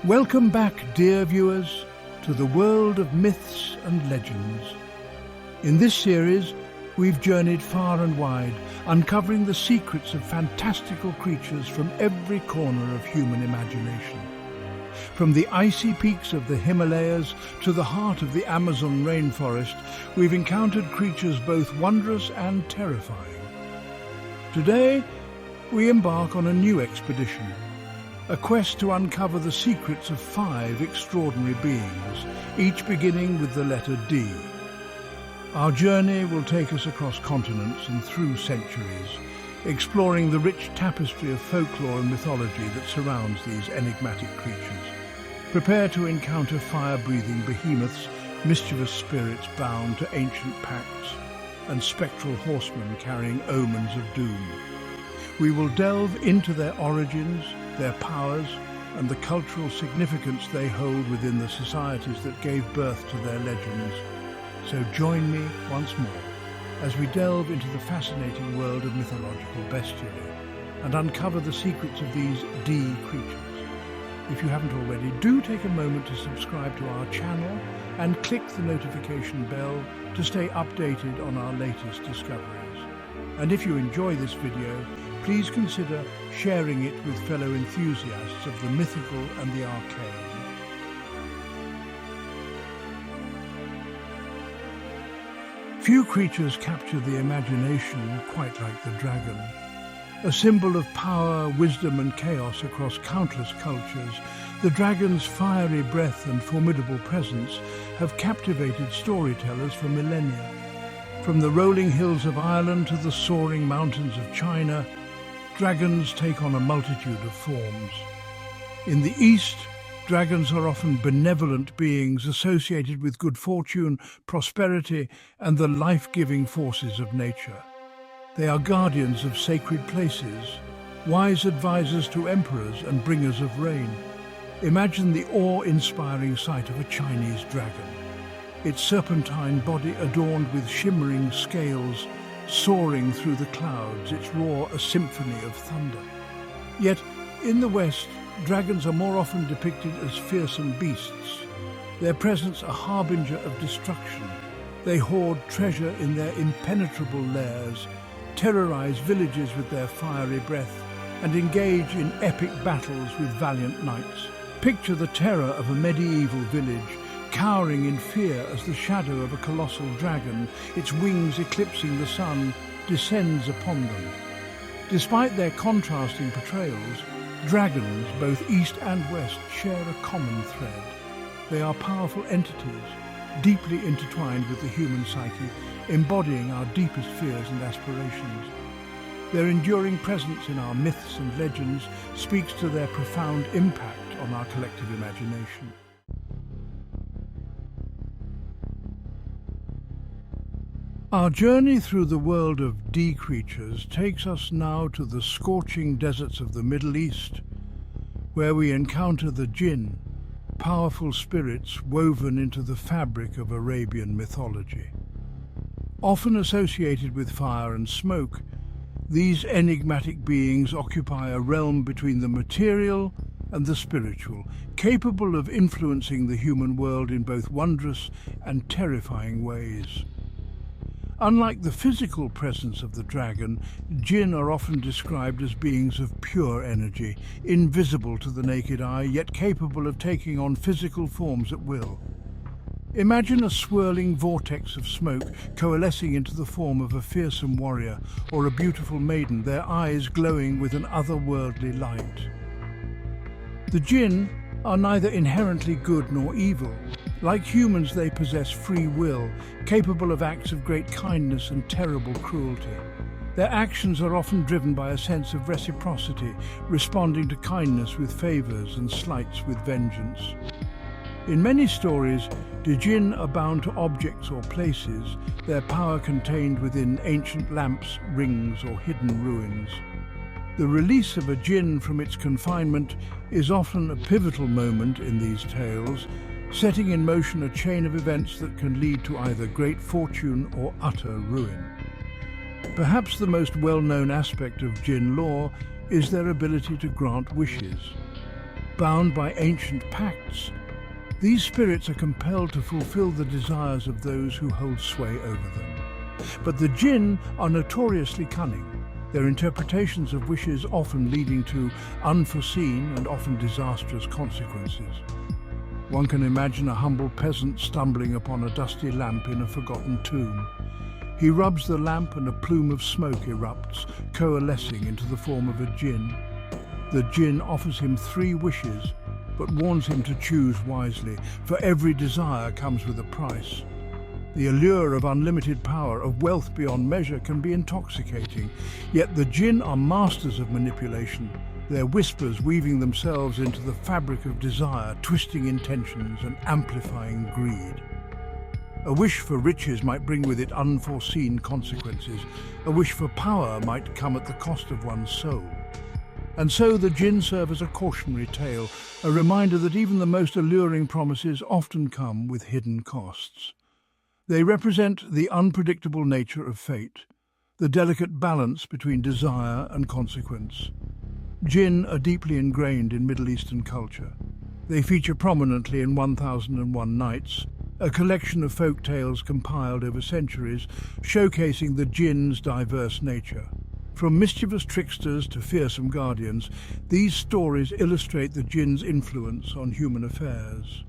Welcome back, dear viewers, to the world of myths and legends. In this series, we've journeyed far and wide, uncovering the secrets of fantastical creatures from every corner of human imagination. From the icy peaks of the Himalayas to the heart of the Amazon rainforest, we've encountered creatures both wondrous and terrifying. Today, we embark on a new expedition, a quest to uncover the secrets of 5 extraordinary beings, each beginning with the letter D. Our journey will take us across continents and through centuries, exploring the rich tapestry of folklore and mythology that surrounds these enigmatic creatures. Prepare to encounter fire-breathing behemoths, mischievous spirits bound to ancient pacts, and spectral horsemen carrying omens of doom. We will delve into their origins, their powers, and the cultural significance they hold within the societies that gave birth to their legends. So join me once more as we delve into the fascinating world of mythological bestiary and uncover the secrets of these D creatures. If you haven't already, do take a moment to subscribe to our channel and click the notification bell to stay updated on our latest discoveries. And if you enjoy this video, please consider sharing it with fellow enthusiasts of the mythical and the arcane. Few creatures capture the imagination quite like the dragon. A symbol of power, wisdom and chaos across countless cultures, the dragon's fiery breath and formidable presence have captivated storytellers for millennia. From the rolling hills of Ireland to the soaring mountains of China, dragons take on a multitude of forms. In the East, dragons are often benevolent beings associated with good fortune, prosperity, and the life-giving forces of nature. They are guardians of sacred places, wise advisors to emperors and bringers of rain. Imagine the awe-inspiring sight of a Chinese dragon, its serpentine body adorned with shimmering scales, soaring through the clouds, its roar a symphony of thunder. Yet, in the West, dragons are more often depicted as fearsome beasts, their presence a harbinger of destruction. They hoard treasure in their impenetrable lairs, terrorize villages with their fiery breath, and engage in epic battles with valiant knights. Picture the terror of a medieval village, cowering in fear as the shadow of a colossal dragon, its wings eclipsing the sun, descends upon them. Despite their contrasting portrayals, dragons, both east and west, share a common thread. They are powerful entities, deeply intertwined with the human psyche, embodying our deepest fears and aspirations. Their enduring presence in our myths and legends speaks to their profound impact on our collective imagination. Our journey through the world of D creatures takes us now to the scorching deserts of the Middle East, where we encounter the Djinn, powerful spirits woven into the fabric of Arabian mythology. Often associated with fire and smoke, these enigmatic beings occupy a realm between the material and the spiritual, capable of influencing the human world in both wondrous and terrifying ways. Unlike the physical presence of the dragon, Djinn are often described as beings of pure energy, invisible to the naked eye, yet capable of taking on physical forms at will. Imagine a swirling vortex of smoke coalescing into the form of a fearsome warrior or a beautiful maiden, their eyes glowing with an otherworldly light. The Djinn are neither inherently good nor evil. Like humans, they possess free will, capable of acts of great kindness and terrible cruelty. Their actions are often driven by a sense of reciprocity, responding to kindness with favors and slights with vengeance. In many stories, the Djinn are bound to objects or places, their power contained within ancient lamps, rings, or hidden ruins. The release of a Djinn from its confinement is often a pivotal moment in these tales, setting in motion a chain of events that can lead to either great fortune or utter ruin. Perhaps the most well-known aspect of Djinn lore is their ability to grant wishes. bound by ancient pacts. These spirits are compelled to fulfill the desires of those who hold sway over them. But the Djinn are notoriously cunning, their interpretations of wishes often leading to unforeseen and often disastrous consequences. One can imagine a humble peasant stumbling upon a dusty lamp in a forgotten tomb. He rubs the lamp and a plume of smoke erupts, coalescing into the form of a Djinn. The Djinn offers him 3 wishes, but warns him to choose wisely, for every desire comes with a price. The allure of unlimited power, of wealth beyond measure, can be intoxicating, yet the Djinn are masters of manipulation, their whispers weaving themselves into the fabric of desire, twisting intentions and amplifying greed. A wish for riches might bring with it unforeseen consequences. A wish for power might come at the cost of one's soul. And so the Djinn serve as a cautionary tale, a reminder that even the most alluring promises often come with hidden costs. They represent the unpredictable nature of fate, the delicate balance between desire and consequence. Djinn are deeply ingrained in Middle Eastern culture. They feature prominently in 1001 Nights, a collection of folk tales compiled over centuries, showcasing the Djinn's diverse nature. From mischievous tricksters to fearsome guardians, these stories illustrate the Djinn's influence on human affairs.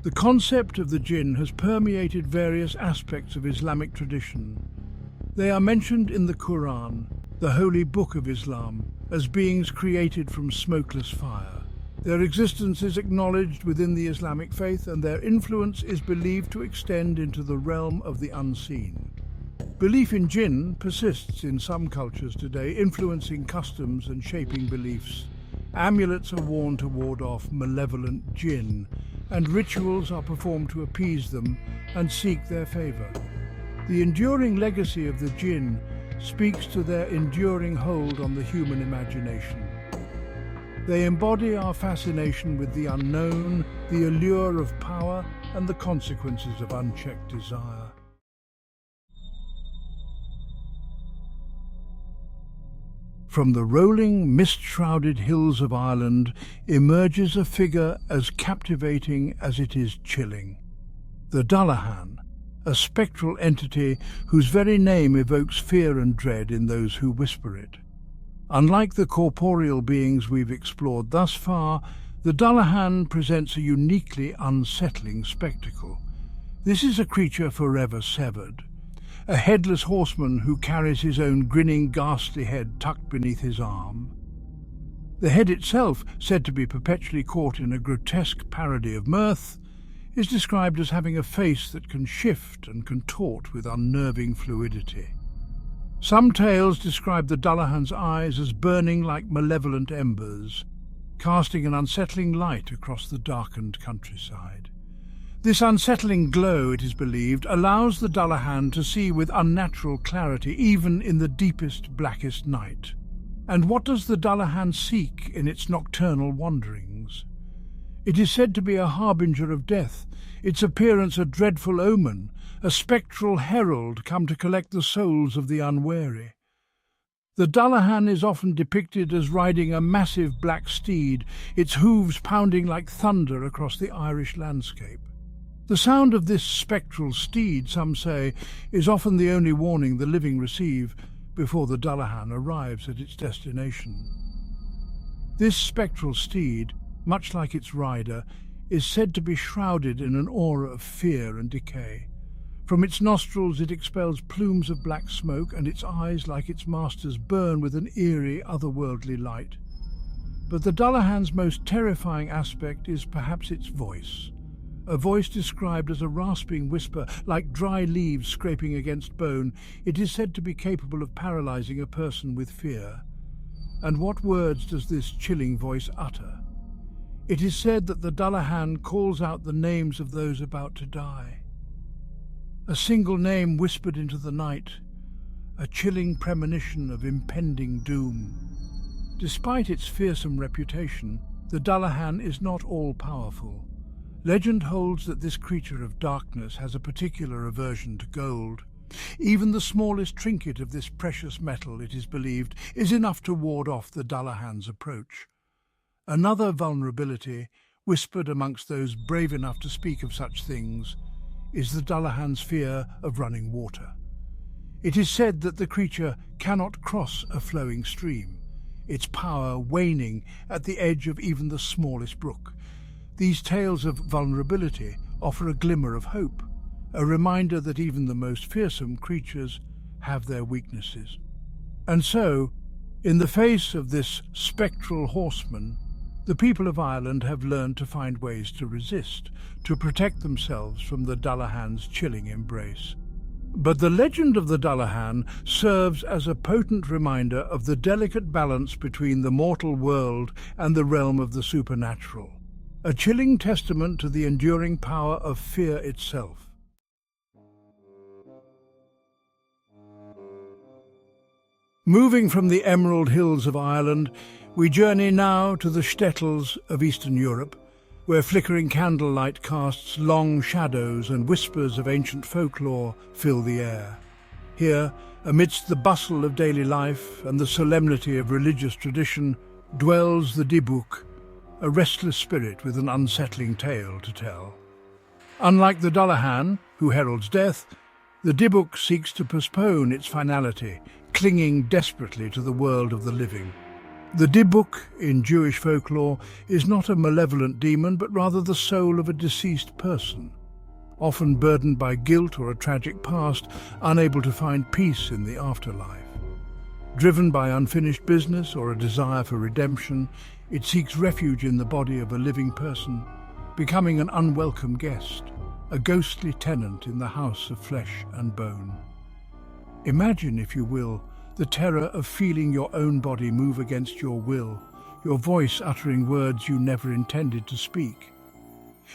The concept of the Djinn has permeated various aspects of Islamic tradition. They are mentioned in the Quran, the holy book of Islam, as beings created from smokeless fire. Their existence is acknowledged within the Islamic faith, and their influence is believed to extend into the realm of the unseen. Belief in Djinn persists in some cultures today, influencing customs and shaping beliefs. Amulets are worn to ward off malevolent Djinn, and rituals are performed to appease them and seek their favor. The enduring legacy of the Djinn speaks to their enduring hold on the human imagination. They embody our fascination with the unknown, the allure of power, and the consequences of unchecked desire. From the rolling, mist-shrouded hills of Ireland emerges a figure as captivating as it is chilling. The Dullahan, a spectral entity whose very name evokes fear and dread in those who whisper it. Unlike the corporeal beings we've explored thus far, the Dullahan presents a uniquely unsettling spectacle. This is a creature forever severed. A headless horseman who carries his own grinning, ghastly head tucked beneath his arm. The head itself, said to be perpetually caught in a grotesque parody of mirth, is described as having a face that can shift and contort with unnerving fluidity. Some tales describe the Dullahan's eyes as burning like malevolent embers, casting an unsettling light across the darkened countryside. This unsettling glow, it is believed, allows the Dullahan to see with unnatural clarity even in the deepest, blackest night. And what does the Dullahan seek in its nocturnal wanderings? It is said to be a harbinger of death, its appearance a dreadful omen, a spectral herald come to collect the souls of the unwary. The Dullahan is often depicted as riding a massive black steed, its hooves pounding like thunder across the Irish landscape. The sound of this spectral steed, some say, is often the only warning the living receive before the Dullahan arrives at its destination. This spectral steed, much like its rider, is said to be shrouded in an aura of fear and decay. From its nostrils it expels plumes of black smoke, and its eyes, like its master's, burn with an eerie, otherworldly light. But the Dullahan's most terrifying aspect is perhaps its voice. A voice described as a rasping whisper, like dry leaves scraping against bone, it is said to be capable of paralyzing a person with fear. And what words does this chilling voice utter? It is said that the Dullahan calls out the names of those about to die. A single name whispered into the night, a chilling premonition of impending doom. Despite its fearsome reputation, the Dullahan is not all-powerful. Legend holds that this creature of darkness has a particular aversion to gold. Even the smallest trinket of this precious metal, it is believed, is enough to ward off the Dullahan's approach. Another vulnerability, whispered amongst those brave enough to speak of such things, is the Dullahan's fear of running water. It is said that the creature cannot cross a flowing stream, its power waning at the edge of even the smallest brook. These tales of vulnerability offer a glimmer of hope, a reminder that even the most fearsome creatures have their weaknesses. And so, in the face of this spectral horseman, the people of Ireland have learned to find ways to resist, to protect themselves from the Dullahan's chilling embrace. But the legend of the Dullahan serves as a potent reminder of the delicate balance between the mortal world and the realm of the supernatural, a chilling testament to the enduring power of fear itself. Moving from the Emerald Hills of Ireland, we journey now to the shtetls of Eastern Europe, where flickering candlelight casts long shadows and whispers of ancient folklore fill the air. Here, amidst the bustle of daily life and the solemnity of religious tradition, dwells the Dybbuk, a restless spirit with an unsettling tale to tell. Unlike the Dullahan, who heralds death, the Dybbuk seeks to postpone its finality, clinging desperately to the world of the living. The Dybbuk, in Jewish folklore, is not a malevolent demon, but rather the soul of a deceased person, often burdened by guilt or a tragic past, unable to find peace in the afterlife. Driven by unfinished business or a desire for redemption, it seeks refuge in the body of a living person, becoming an unwelcome guest, a ghostly tenant in the house of flesh and bone. Imagine, if you will, the terror of feeling your own body move against your will, your voice uttering words you never intended to speak.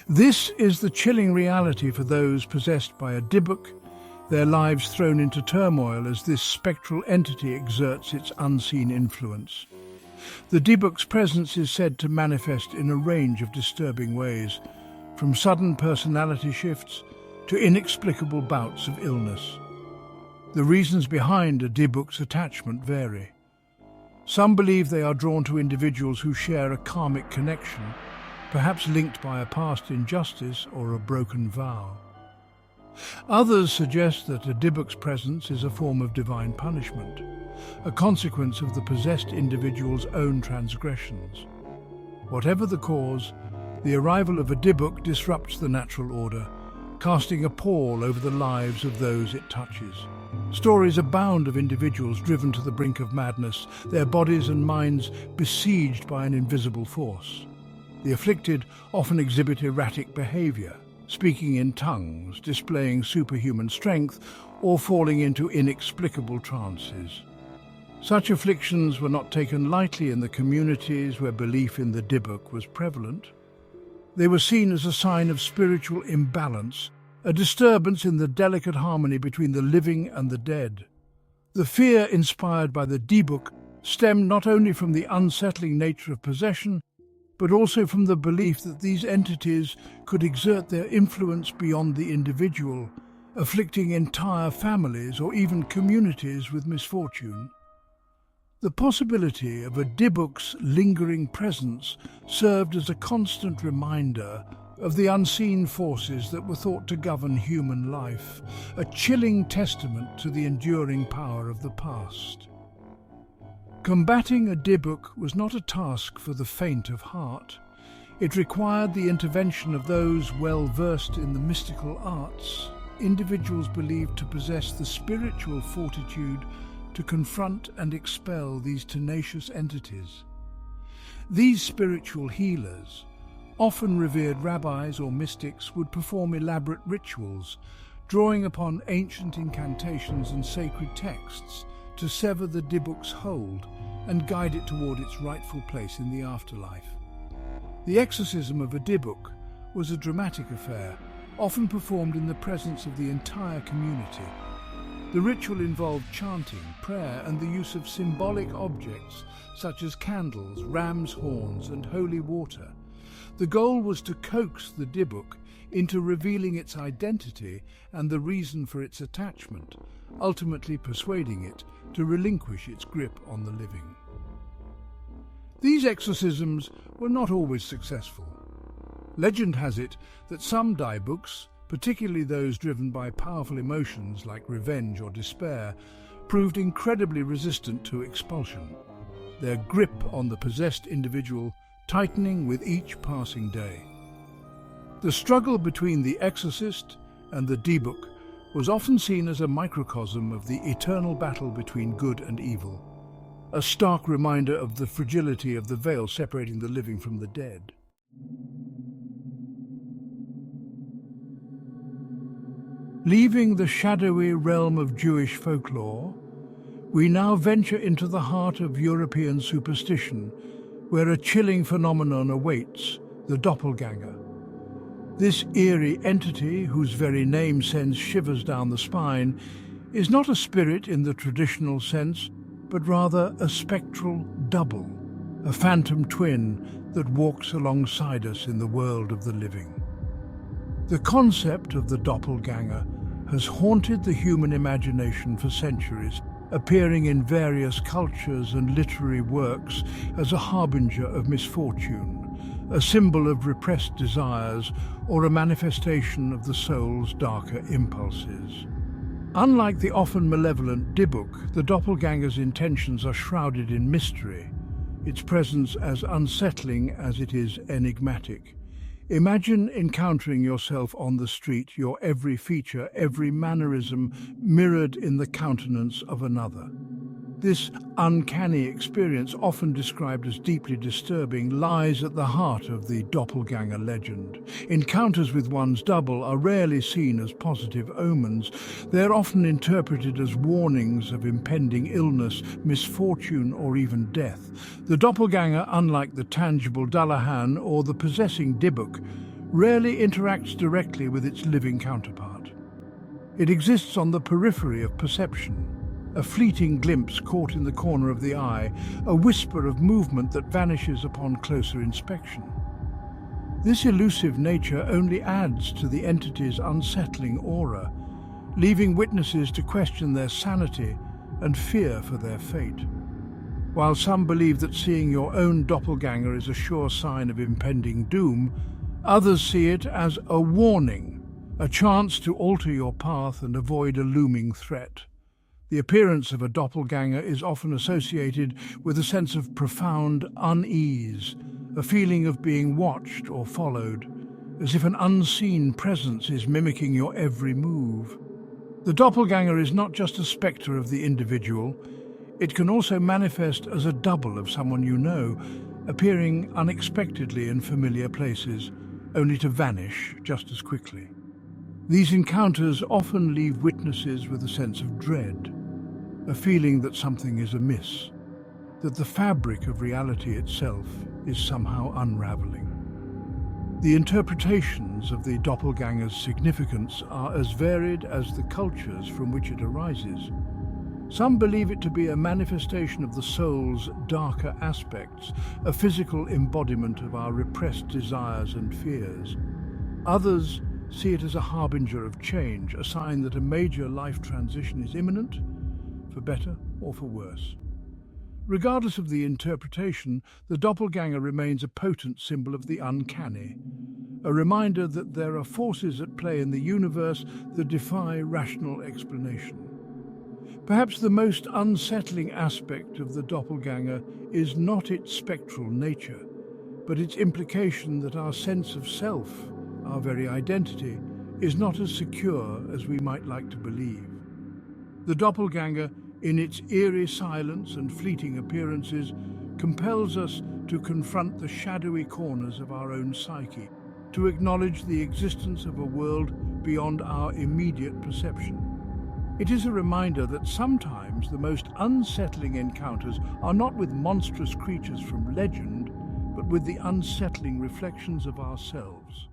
This is the chilling reality for those possessed by a Dybbuk, their lives thrown into turmoil as this spectral entity exerts its unseen influence. The Dybbuk's presence is said to manifest in a range of disturbing ways, from sudden personality shifts to inexplicable bouts of illness. The reasons behind a Dybbuk's attachment vary. Some believe they are drawn to individuals who share a karmic connection, perhaps linked by a past injustice or a broken vow. Others suggest that a Dybbuk's presence is a form of divine punishment, a consequence of the possessed individual's own transgressions. Whatever the cause, the arrival of a Dybbuk disrupts the natural order, casting a pall over the lives of those it touches. Stories abound of individuals driven to the brink of madness, their bodies and minds besieged by an invisible force. The afflicted often exhibit erratic behavior, speaking in tongues, displaying superhuman strength, or falling into inexplicable trances. Such afflictions were not taken lightly in the communities where belief in the Dybbuk was prevalent. They were seen as a sign of spiritual imbalance, a disturbance in the delicate harmony between the living and the dead. The fear inspired by the Dybbuk stemmed not only from the unsettling nature of possession, but also from the belief that these entities could exert their influence beyond the individual, afflicting entire families or even communities with misfortune. The possibility of a Dybbuk's lingering presence served as a constant reminder of the unseen forces that were thought to govern human life, a chilling testament to the enduring power of the past. Combating a Dybbuk was not a task for the faint of heart. It required the intervention of those well versed in the mystical arts, individuals believed to possess the spiritual fortitude to confront and expel these tenacious entities. These spiritual healers, often revered rabbis or mystics, would perform elaborate rituals, drawing upon ancient incantations and sacred texts to sever the Dybbuk's hold and guide it toward its rightful place in the afterlife. The exorcism of a Dybbuk was a dramatic affair, often performed in the presence of the entire community. The ritual involved chanting, prayer, and the use of symbolic objects such as candles, ram's horns, and holy water. The goal was to coax the Dybbuk into revealing its identity and the reason for its attachment, ultimately persuading it to relinquish its grip on the living. These exorcisms were not always successful. Legend has it that some Dybbuks, particularly those driven by powerful emotions like revenge or despair, proved incredibly resistant to expulsion, their grip on the possessed individual tightening with each passing day. The struggle between the exorcist and the Dybbuk was often seen as a microcosm of the eternal battle between good and evil, a stark reminder of the fragility of the veil separating the living from the dead. Leaving the shadowy realm of Jewish folklore, we now venture into the heart of European superstition, where a chilling phenomenon awaits, the doppelganger. This eerie entity, whose very name sends shivers down the spine, is not a spirit in the traditional sense, but rather a spectral double, a phantom twin that walks alongside us in the world of the living. The concept of the doppelganger has haunted the human imagination for centuries, appearing in various cultures and literary works as a harbinger of misfortune, a symbol of repressed desires, or a manifestation of the soul's darker impulses. Unlike the often malevolent Dybbuk, the doppelganger's intentions are shrouded in mystery, its presence as unsettling as it is enigmatic. Imagine encountering yourself on the street, your every feature, every mannerism mirrored in the countenance of another. This uncanny experience, often described as deeply disturbing, lies at the heart of the doppelganger legend. Encounters with one's double are rarely seen as positive omens. They're often interpreted as warnings of impending illness, misfortune, or even death. The doppelganger, unlike the tangible Dullahan or the possessing Dybbuk, rarely interacts directly with its living counterpart. It exists on the periphery of perception, a fleeting glimpse caught in the corner of the eye, a whisper of movement that vanishes upon closer inspection. This elusive nature only adds to the entity's unsettling aura, leaving witnesses to question their sanity and fear for their fate. While some believe that seeing your own doppelganger is a sure sign of impending doom, others see it as a warning, a chance to alter your path and avoid a looming threat. The appearance of a doppelganger is often associated with a sense of profound unease, a feeling of being watched or followed, as if an unseen presence is mimicking your every move. The doppelganger is not just a spectre of the individual, it can also manifest as a double of someone you know, appearing unexpectedly in familiar places, only to vanish just as quickly. These encounters often leave witnesses with a sense of dread, a feeling that something is amiss, that the fabric of reality itself is somehow unraveling. The interpretations of the doppelganger's significance are as varied as the cultures from which it arises. Some believe it to be a manifestation of the soul's darker aspects, a physical embodiment of our repressed desires and fears. Others see it as a harbinger of change, a sign that a major life transition is imminent, for better or for worse. Regardless of the interpretation, the doppelganger remains a potent symbol of the uncanny, a reminder that there are forces at play in the universe that defy rational explanation. Perhaps the most unsettling aspect of the doppelganger is not its spectral nature, but its implication that our sense of self, our very identity, is not as secure as we might like to believe. The doppelganger, in its eerie silence and fleeting appearances, compels us to confront the shadowy corners of our own psyche, to acknowledge the existence of a world beyond our immediate perception. It is a reminder that sometimes the most unsettling encounters are not with monstrous creatures from legend, but with the unsettling reflections of ourselves.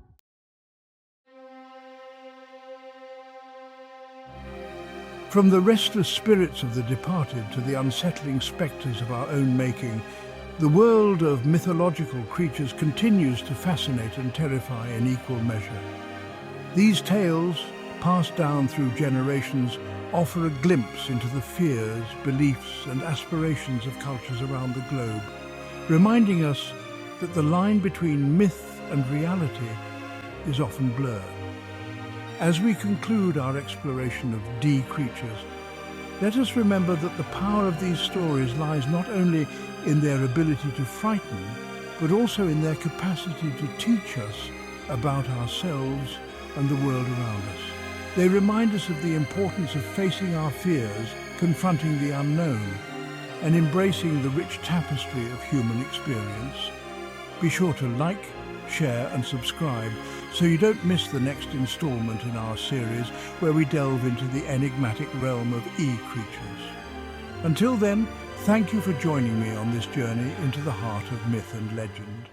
From the restless spirits of the departed to the unsettling spectres of our own making, the world of mythological creatures continues to fascinate and terrify in equal measure. These tales, passed down through generations, offer a glimpse into the fears, beliefs, and aspirations of cultures around the globe, reminding us that the line between myth and reality is often blurred. As we conclude our exploration of D creatures, let us remember that the power of these stories lies not only in their ability to frighten, but also in their capacity to teach us about ourselves and the world around us. They remind us of the importance of facing our fears, confronting the unknown, and embracing the rich tapestry of human experience. Be sure to like, share and subscribe so you don't miss the next installment in our series where we delve into the enigmatic realm of E-creatures. Until then, thank you for joining me on this journey into the heart of myth and legend.